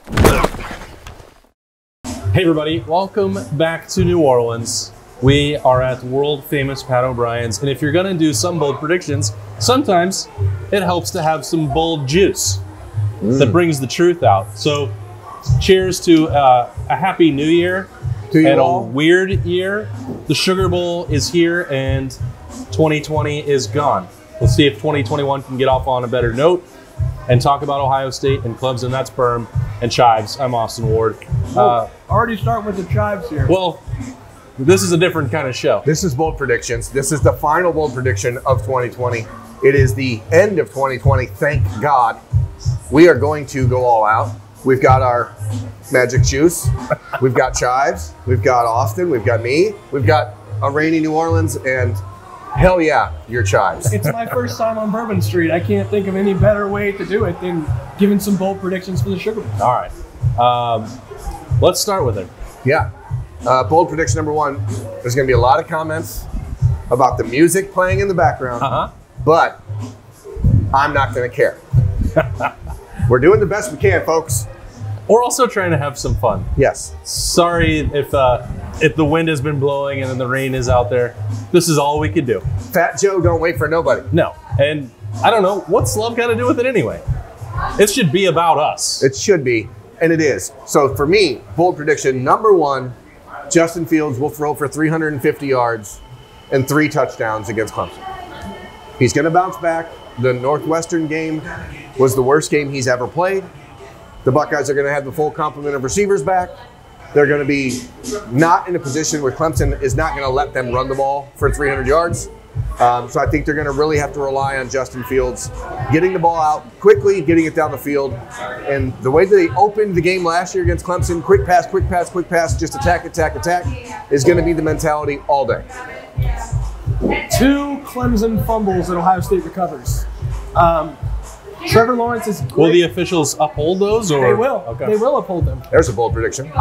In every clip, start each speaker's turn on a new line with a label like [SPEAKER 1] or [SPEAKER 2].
[SPEAKER 1] Hey everybody, welcome back to New Orleans. We are at world famous Pat O'Brien's, and if you're gonna do some bold predictions, sometimes it helps to have some bold juice that brings the truth out. So cheers to a happy new year and a weird year. The Sugar Bowl is here and 2020 is gone. Let's see if 2021 can get off on a better note and talk about Ohio State and Clemson. That's Berm and Chives. I'm Austin Ward.
[SPEAKER 2] Already starting with the Chives here.
[SPEAKER 1] Well, this is a different kind of show.
[SPEAKER 3] This is bold predictions. This is the final bold prediction of 2020. It is the end of 2020. Thank God. We are going to go all out. We've got our magic juice. We've got Chives. We've got Austin. We've got me. We've got a rainy New Orleans, and hell yeah, your Chives.
[SPEAKER 2] It's my first time on Bourbon Street. I can't think of any better way to do it than giving some bold predictions for the Sugar Bowl.
[SPEAKER 1] All right. Let's start with it.
[SPEAKER 3] Yeah. Bold prediction number one. There's going to be a lot of comments about the music playing in the background, but I'm not going to care. We're doing the best we can, folks.
[SPEAKER 1] We're also trying to have some fun.
[SPEAKER 3] Yes.
[SPEAKER 1] Sorry if the wind has been blowing and then the rain is out there. This is all we could do.
[SPEAKER 3] Fat Joe don't wait for nobody.
[SPEAKER 1] No. And I don't know, what's love got to do with it anyway? It should be about us.
[SPEAKER 3] It should be, and it is. So for me, bold prediction number one, Justin Fields will throw for 350 yards and 3 touchdowns against Clemson. He's going to bounce back. The Northwestern game was the worst game he's ever played. The Buckeyes are going to have the full complement of receivers back. They're going to be not in a position where Clemson is not going to let them run the ball for 300 yards. So I think they're going to really have to rely on Justin Fields getting the ball out quickly, getting it down the field. And the way they opened the game last year against Clemson, quick pass, quick pass, quick pass, just attack, attack, attack, is going to be the mentality all day.
[SPEAKER 2] 2 Clemson fumbles that Ohio State recovers. Trevor Lawrence is great.
[SPEAKER 1] Will the officials uphold those? Or?
[SPEAKER 2] They will.
[SPEAKER 1] Okay.
[SPEAKER 2] They will uphold them.
[SPEAKER 3] There's a bold prediction.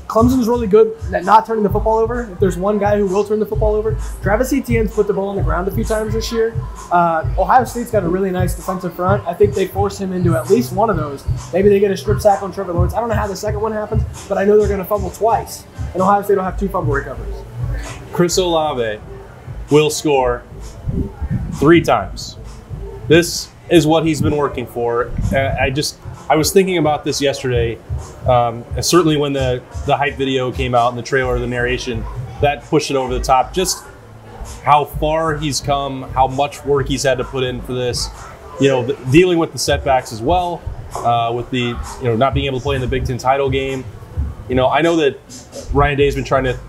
[SPEAKER 2] Clemson's really good at not turning the football over. If there's one guy who will turn the football over, Travis Etienne's put the ball on the ground a few times this year. Ohio State's got a really nice defensive front. I think they force him into at least one of those. Maybe they get a strip sack on Trevor Lawrence. I don't know how the second one happens, but I know they're going to fumble twice, and Ohio State will have 2 fumble recoveries.
[SPEAKER 1] Chris Olave will score 3 times. This is what he's been working for. I was thinking about this yesterday. Certainly when the hype video came out and the trailer, the narration, that pushed it over the top. Just how far he's come, how much work he's had to put in for this. You know, dealing with the setbacks as well, with the not being able to play in the Big Ten title game. You know, I know that Ryan Day's been trying to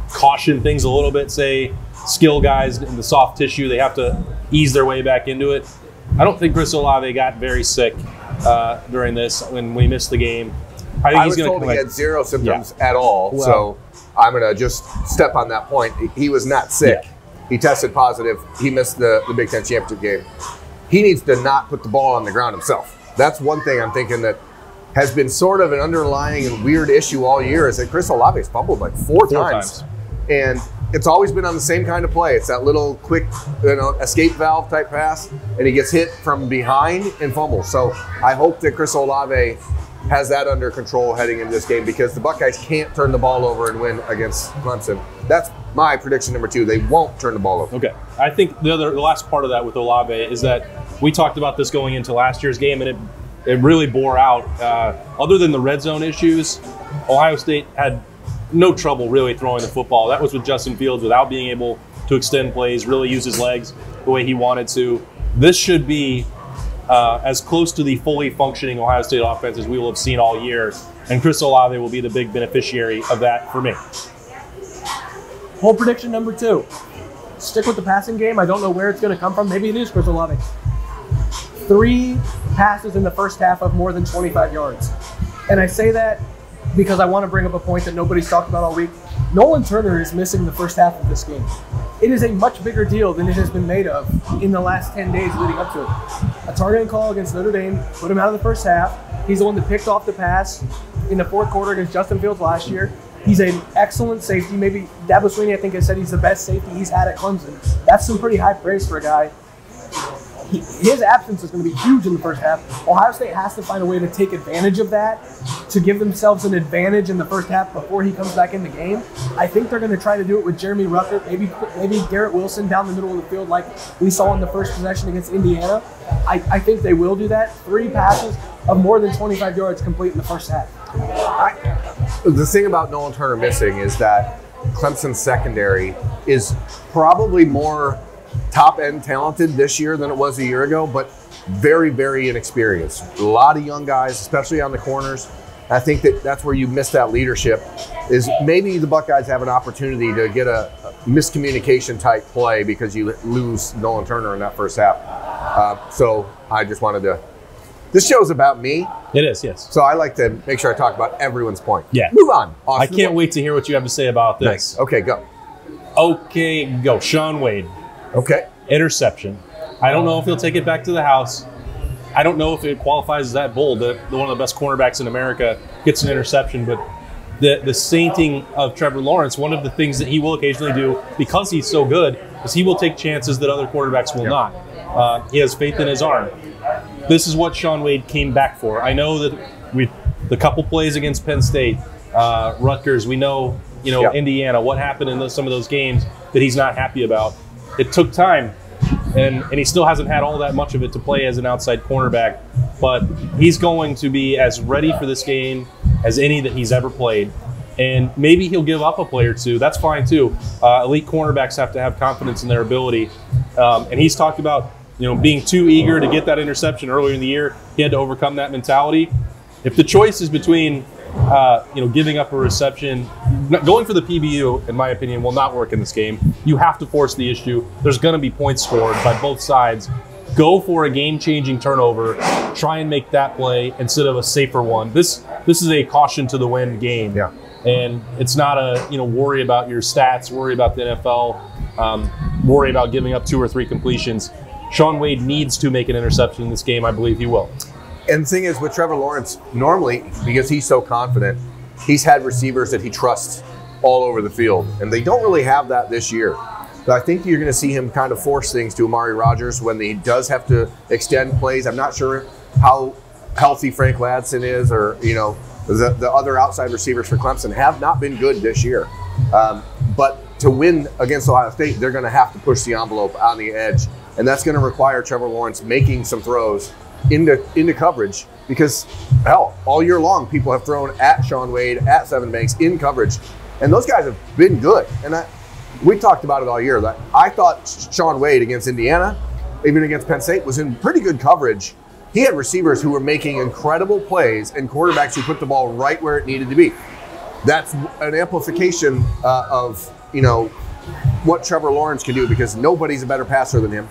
[SPEAKER 1] caution things a little bit. Say skill guys in the soft tissue, they have to ease their way back into it. I don't think Chris Olave got very sick during this when we missed the game.
[SPEAKER 3] I was told he had 0 symptoms at all, well, so I'm going to just step on that point. He was not sick. Yeah. He tested positive. He missed the Big Ten championship game. He needs to not put the ball on the ground himself. That's one thing I'm thinking that has been sort of an underlying and weird issue all year, is that Chris Olave's fumbled like 4 times. And it's always been on the same kind of play. It's that little quick, escape valve type pass, and he gets hit from behind and fumbles. So I hope that Chris Olave has that under control heading into this game, because the Buckeyes can't turn the ball over and win against Clemson. That's my prediction number 2. They won't turn the ball over.
[SPEAKER 1] Okay. I think the last part of that with Olave is that we talked about this going into last year's game, and it really bore out. Other than the red zone issues, Ohio State had no trouble really throwing the football. That was with Justin Fields without being able to extend plays, really use his legs the way he wanted to. This should be as close to the fully functioning Ohio State offense as we will have seen all year. And Chris Olave will be the big beneficiary of that for me.
[SPEAKER 2] Whole prediction number 2. Stick with the passing game. I don't know where it's going to come from. Maybe it is Chris Olave. 3 passes in the first half of more than 25 yards. And I say that because I want to bring up a point that nobody's talked about all week. Nolan Turner is missing the first half of this game. It is a much bigger deal than it has been made of in the last 10 days leading up to it. A targeting call against Notre Dame put him out of the first half. He's the one that picked off the pass in the 4th quarter against Justin Fields last year. He's an excellent safety. Maybe Dabo Swinney, I think, has said he's the best safety he's had at Clemson. That's some pretty high praise for a guy. his absence is going to be huge in the first half. Ohio State has to find a way to take advantage of that, to give themselves an advantage in the first half before he comes back in the game. I think they're going to try to do it with Jeremy Ruckert, maybe Garrett Wilson down the middle of the field like we saw in the first possession against Indiana. I think they will do that. 3 passes of more than 25 yards complete in the first half.
[SPEAKER 3] The thing about Nolan Turner missing is that Clemson's secondary is probably more top-end talented this year than it was a year ago, but very, very inexperienced. A lot of young guys, especially on the corners. I think that's where you miss that leadership, is maybe the Buckeyes have an opportunity to get a miscommunication type play because you lose Nolan Turner in that first half. So I just wanted to, this show's about me.
[SPEAKER 1] It is, yes.
[SPEAKER 3] So I like to make sure I talk about everyone's point.
[SPEAKER 1] Yeah.
[SPEAKER 3] Move on. Austin,
[SPEAKER 1] I can't wait to hear what you have to say about this.
[SPEAKER 3] Nice. Okay, go.
[SPEAKER 1] Okay, go. Shaun Wade.
[SPEAKER 3] Okay.
[SPEAKER 1] Interception. I don't know if he'll take it back to the house. I don't know if it qualifies as that bold. One of the best cornerbacks in America gets an interception, but the sainting of Trevor Lawrence, one of the things that he will occasionally do because he's so good is he will take chances that other quarterbacks will not. He has faith in his arm. This is what Shaun Wade came back for. I know that the couple plays against Penn State, Rutgers, we know, Indiana, what happened in some of those games that he's not happy about. It took time, and he still hasn't had all that much of it to play as an outside cornerback, but he's going to be as ready for this game as any that he's ever played. And maybe he'll give up a play or two. That's fine too. Elite cornerbacks have to have confidence in their ability. And he's talked about being too eager to get that interception earlier in the year. He had to overcome that mentality. If the choice is between giving up a reception, going for the PBU, in my opinion, will not work in this game. You have to force the issue. There's going to be points scored by both sides. Go for a game-changing turnover. Try and make that play instead of a safer one. This is a caution to the wind game.
[SPEAKER 3] Yeah.
[SPEAKER 1] And it's not a worry about your stats, worry about the NFL, worry about giving up 2 or 3 completions. Shaun Wade needs to make an interception in this game. I believe he will.
[SPEAKER 3] And the thing is, with Trevor Lawrence, normally, because he's so confident, he's had receivers that he trusts all over the field. And they don't really have that this year. So I think you're going to see him kind of force things to Amari Rodgers when he does have to extend plays. I'm not sure how healthy Frank Ladson is, or, the other outside receivers for Clemson have not been good this year. But to win against Ohio State, they're going to have to push the envelope on the edge. And that's going to require Trevor Lawrence making some throws into coverage, because all year long people have thrown at Shaun Wade, at Seven Banks in coverage, and those guys have been good. And we talked about it all year. That I thought Shaun Wade against Indiana, even against Penn State, was in pretty good coverage. He had receivers who were making incredible plays and quarterbacks who put the ball right where it needed to be. That's an amplification of what Trevor Lawrence can do, because nobody's a better passer than him.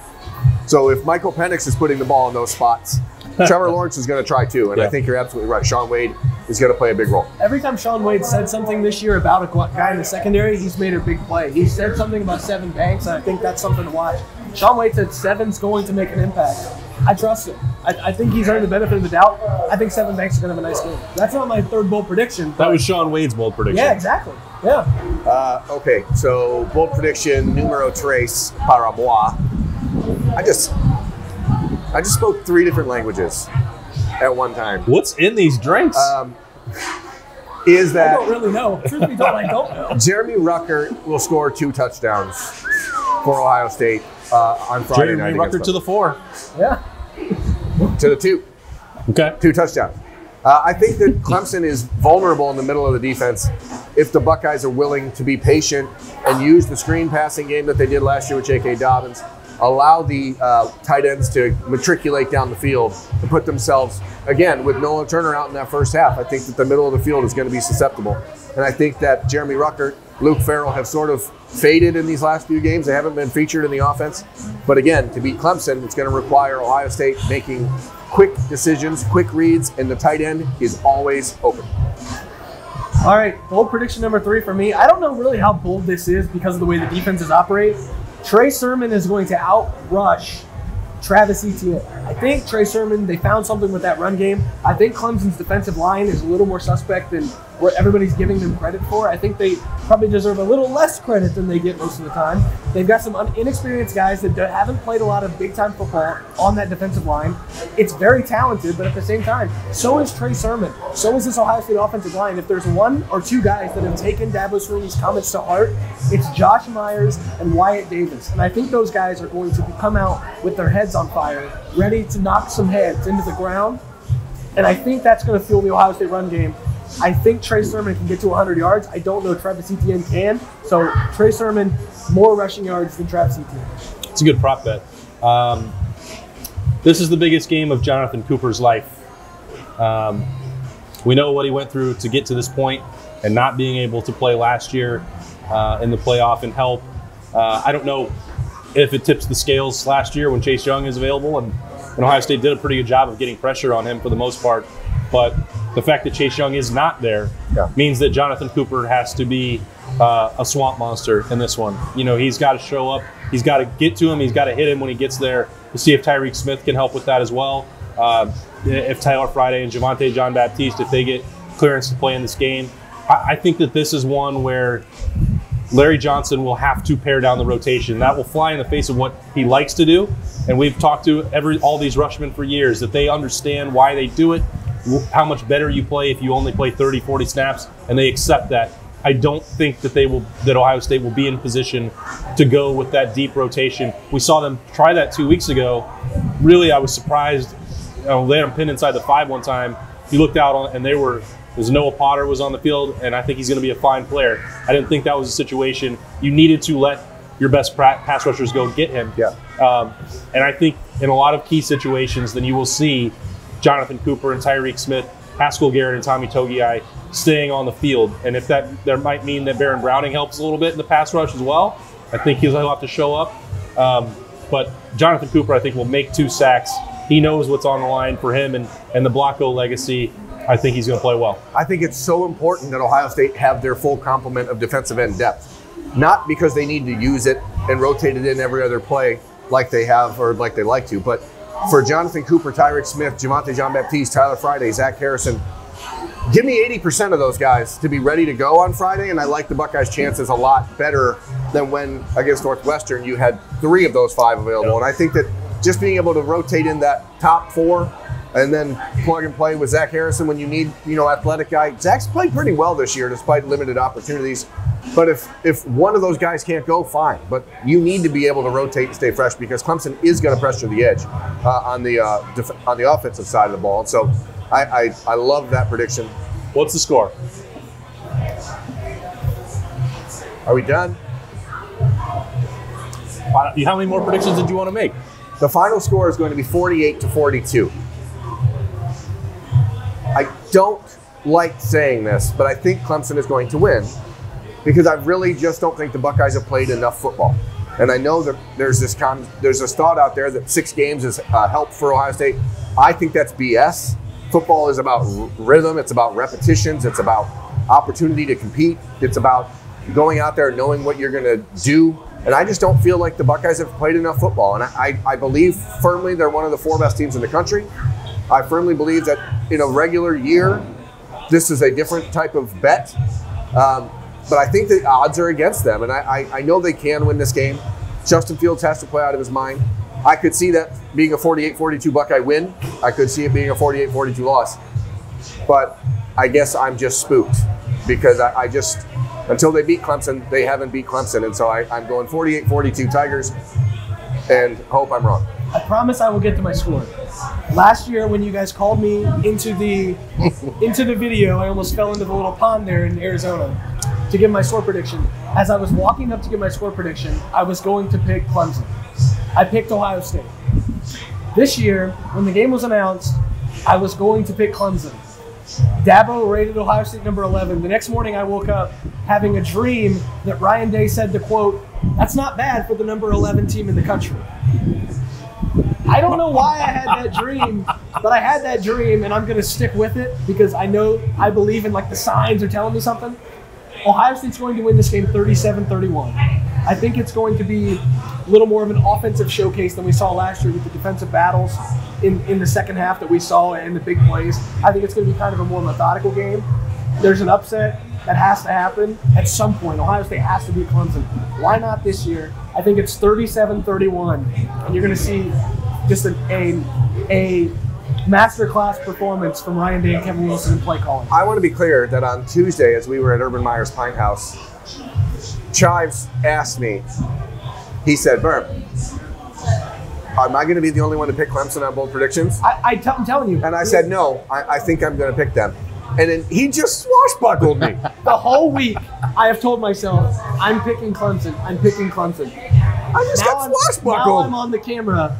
[SPEAKER 3] So if Michael Penix is putting the ball in those spots, Trevor Lawrence is going to try too. And I think you're absolutely right. Shaun Wade is going to play a big role.
[SPEAKER 2] Every time Shaun Wade said something this year about a guy in the secondary, he's made a big play. He said something about Seven Banks, and I think that's something to watch. Shaun Wade said Seven's going to make an impact. I trust him. I think he's earned the benefit of the doubt. I think Seven Banks is going to have a nice game. That's not my third bold prediction.
[SPEAKER 1] That was Shaun Wade's bold prediction.
[SPEAKER 2] Yeah, exactly. Yeah.
[SPEAKER 3] Okay, so bold prediction, numero tres para moi. I just spoke 3 different languages at one time.
[SPEAKER 1] What's in these drinks?
[SPEAKER 3] Is that
[SPEAKER 2] I don't really know. Truth be told, I don't know.
[SPEAKER 3] Jeremy Ruckert will score 2 touchdowns for Ohio State on Friday night.
[SPEAKER 1] Jeremy Ruckert to the 4.
[SPEAKER 2] Yeah.
[SPEAKER 3] To the 2.
[SPEAKER 1] Okay.
[SPEAKER 3] 2 touchdowns. I think that Clemson is vulnerable in the middle of the defense if the Buckeyes are willing to be patient and use the screen passing game that they did last year with J.K. Dobbins. Allow the tight ends to matriculate down the field to put themselves, again, with Nolan Turner out in that first half. I think that the middle of the field is going to be susceptible. And I think that Jeremy Ruckert, Luke Farrell have sort of faded in these last few games. They haven't been featured in the offense. But again, to beat Clemson, it's going to require Ohio State making quick decisions, quick reads, and the tight end is always open.
[SPEAKER 2] All right, bold prediction number 3 for me. I don't know really how bold this is because of the way the defenses operate. Trey Sermon is going to outrush Travis Etienne. I think Trey Sermon, they found something with that run game. I think Clemson's defensive line is a little more suspect than what everybody's giving them credit for. I think they probably deserve a little less credit than they get most of the time. They've got some inexperienced guys that haven't played a lot of big-time football on that defensive line. It's very talented, but at the same time, so is Trey Sermon. So is this Ohio State offensive line. If there's one or two guys that have taken Dabo Swinney's comments to heart, it's Josh Myers and Wyatt Davis. And I think those guys are going to come out with their heads on fire, ready to knock some heads into the ground. And I think that's going to fuel the Ohio State run game. I think Trey Sermon can get to 100 yards. I don't know if Travis Etienne can. So Trey Sermon, more rushing yards than Travis Etienne.
[SPEAKER 1] It's a good prop bet. This is the biggest game of Jonathan Cooper's life. We know what he went through to get to this point and not being able to play last year in the playoff and help. I don't know if it tips the scales last year when Chase Young is available, and Ohio State did a pretty good job of getting pressure on him for the most part. But the fact that Chase Young is not there means that Jonathan Cooper has to be a swamp monster in this one. You know, he's got to show up. He's got to get to him. He's got to hit him when he gets there. We'll see if Tyreek Smith can help with that as well. If Tyler Friday and Javonte John Baptiste, if they get clearance to play in this game. I think that this is one where Larry Johnson will have to pare down the rotation. That will fly in the face of what he likes to do. And we've talked to all these rushmen for years that they understand why they do it, how much better you play if you only play 30, 40 snaps, and they accept that. I don't think that that Ohio State will be in position to go with that deep rotation. We saw them try that 2 weeks ago. Really, I was surprised. They had them pinned inside the 5 one time. You looked out and Noah Potter was on the field, and I think he's going to be a fine player. I didn't think that was a situation you needed to let your best pass rushers go get him. And I think in a lot of key situations, then you will see Jonathan Cooper and Tyreek Smith, Haskell Garrett and Tommy Togiai staying on the field. And if that might mean that Baron Browning helps a little bit in the pass rush as well, I think he'll have to show up. But Jonathan Cooper, I think, will make 2 sacks. He knows what's on the line for him and the Blocko legacy. I think he's going to play well.
[SPEAKER 3] I think it's so important that Ohio State have their full complement of defensive end depth. Not because they need to use it and rotate it in every other play like they have or like they like to, but for Jonathan Cooper, Tyreek Smith, Javonte John Baptiste, Tyler Friday, Zach Harrison, give me 80% of those guys to be ready to go on Friday, and I like the Buckeyes' chances a lot better than when against Northwestern you had 3 of those 5 available. And I think that just being able to rotate in that top 4 and then plug and play with Zach Harrison when you need, athletic guy. Zach's played pretty well this year despite limited opportunities. But if one of those guys can't go, fine. But you need to be able to rotate and stay fresh because Clemson is going to pressure the edge on the offensive side of the ball. And so I love that prediction.
[SPEAKER 1] What's the score?
[SPEAKER 3] Are we done?
[SPEAKER 1] How many more predictions did you want to make?
[SPEAKER 3] The final score is going to be 48-42. I don't like saying this, but I think Clemson is going to win because I really just don't think the Buckeyes have played enough football. And I know that there's this thought out there that 6 games is help for Ohio State. I think that's BS. Football is about rhythm. It's about repetitions. It's about opportunity to compete. It's about going out there knowing what you're going to do. And I just don't feel like the Buckeyes have played enough football. And I believe firmly they're one of the 4 best teams in the country. I firmly believe that in a regular year, this is a different type of bet. But I think the odds are against them. And I know they can win this game. Justin Fields has to play out of his mind. I could see that being a 48-42 Buckeye win. I could see it being a 48-42 loss. But I guess I'm just spooked because I just, until they beat Clemson, they haven't beat Clemson. And so I'm going 48-42 Tigers and hope I'm wrong.
[SPEAKER 2] I promise I will get to my score. Last year when you guys called me into the video, I almost fell into the little pond there in Arizona to give my score prediction. As I was walking up to give my score prediction, I was going to pick Clemson. I picked Ohio State. This year, when the game was announced, I was going to pick Clemson. Dabo rated Ohio State number 11. The next morning I woke up having a dream that Ryan Day said to quote, "That's not bad for the number 11 team in the country." I don't know why I had that dream, but I had that dream and I'm going to stick with it because I believe in like the signs are telling me something. Ohio State's going to win this game 37-31. I think it's going to be a little more of an offensive showcase than we saw last year with the defensive battles in the second half that we saw and the big plays. I think it's going to be kind of a more methodical game. There's an upset that has to happen at some point. Ohio State has to beat Clemson. Why not this year? I think it's 37-31, and you're going to see just a masterclass performance from Ryan Day and Kevin Wilson in play calling.
[SPEAKER 3] I want to be clear that on Tuesday, as we were at Urban Meyer's Pine House, Chives asked me, he said, Berm, am I going to be the only one to pick Clemson on bold predictions?
[SPEAKER 2] I'm telling you.
[SPEAKER 3] And I said, no, I think I'm going to pick them. And then he just swashbuckled me.
[SPEAKER 2] The whole week, I have told myself, I'm picking Clemson. I'm picking Clemson.
[SPEAKER 3] I just got swashbuckled.
[SPEAKER 2] Now I'm on the camera,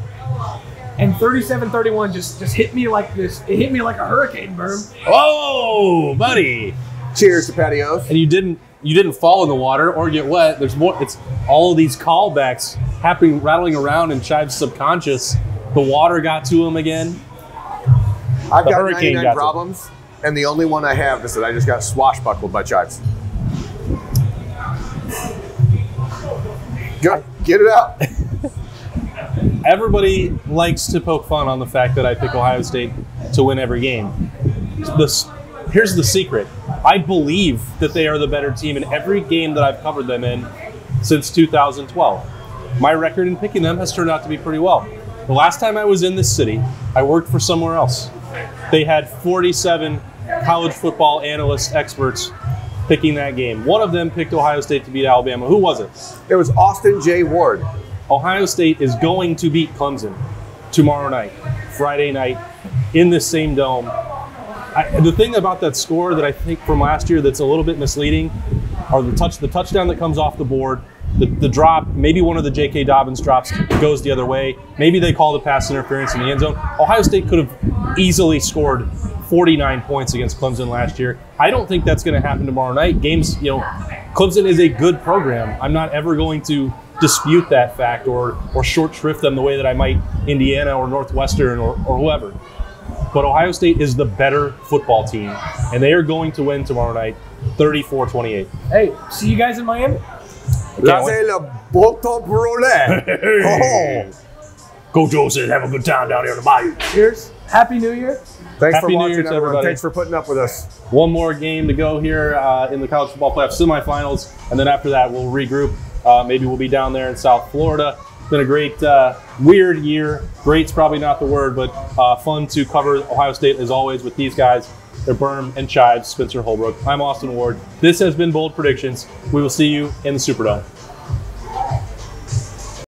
[SPEAKER 2] and 37-31 just hit me like this. It hit me like a hurricane, Berm.
[SPEAKER 1] Oh, buddy!
[SPEAKER 3] Cheers to Patty O's.
[SPEAKER 1] And you didn't fall in the water or get wet. There's more. It's all of these callbacks happening, rattling around in Chive's subconscious. The water got to him again.
[SPEAKER 3] I've got 99 problems, and the only one I have is that I just got swashbuckled by Chives. Go, get it out.
[SPEAKER 1] Everybody likes to poke fun on the fact that I pick Ohio State to win every game. Here's the secret. I believe that they are the better team in every game that I've covered them in since 2012. My record in picking them has turned out to be pretty well. The last time I was in this city, I worked for somewhere else. They had 47 college football analyst experts picking that game. One of them picked Ohio State to beat Alabama. Who was it?
[SPEAKER 3] It was Austin J. Ward.
[SPEAKER 1] Ohio State is going to beat Clemson tomorrow night, Friday night, in this same dome. The thing about that score that I think from last year that's a little bit misleading are the touchdown that comes off the board, the drop, maybe one of the J.K. Dobbins drops goes the other way. Maybe they call the pass interference in the end zone. Ohio State could have easily scored 49 points against Clemson last year. I don't think that's going to happen tomorrow night. Clemson is a good program. I'm not ever going to dispute that fact or short shrift them the way that I might Indiana or Northwestern or whoever. But Ohio State is the better football team, and they are going to win tomorrow night, 34-28.
[SPEAKER 2] Hey, see you guys in Miami?
[SPEAKER 1] Go Joseph, have a good time down here in the bayou.
[SPEAKER 2] Cheers. Happy New Year.
[SPEAKER 3] Thanks
[SPEAKER 1] Happy
[SPEAKER 3] for
[SPEAKER 1] New
[SPEAKER 3] watching,
[SPEAKER 1] Year to everybody.
[SPEAKER 3] Thanks for putting up with us.
[SPEAKER 1] One more game to go here in the college football playoff semifinals, and then after that we'll regroup. Maybe we'll be down there in South Florida. It's been a great, weird year. Great's probably not the word, but fun to cover Ohio State as always with these guys. They're Birm and Chives, Spencer Holbrook. I'm Austin Ward. This has been Bold Predictions. We will see you in the Superdome.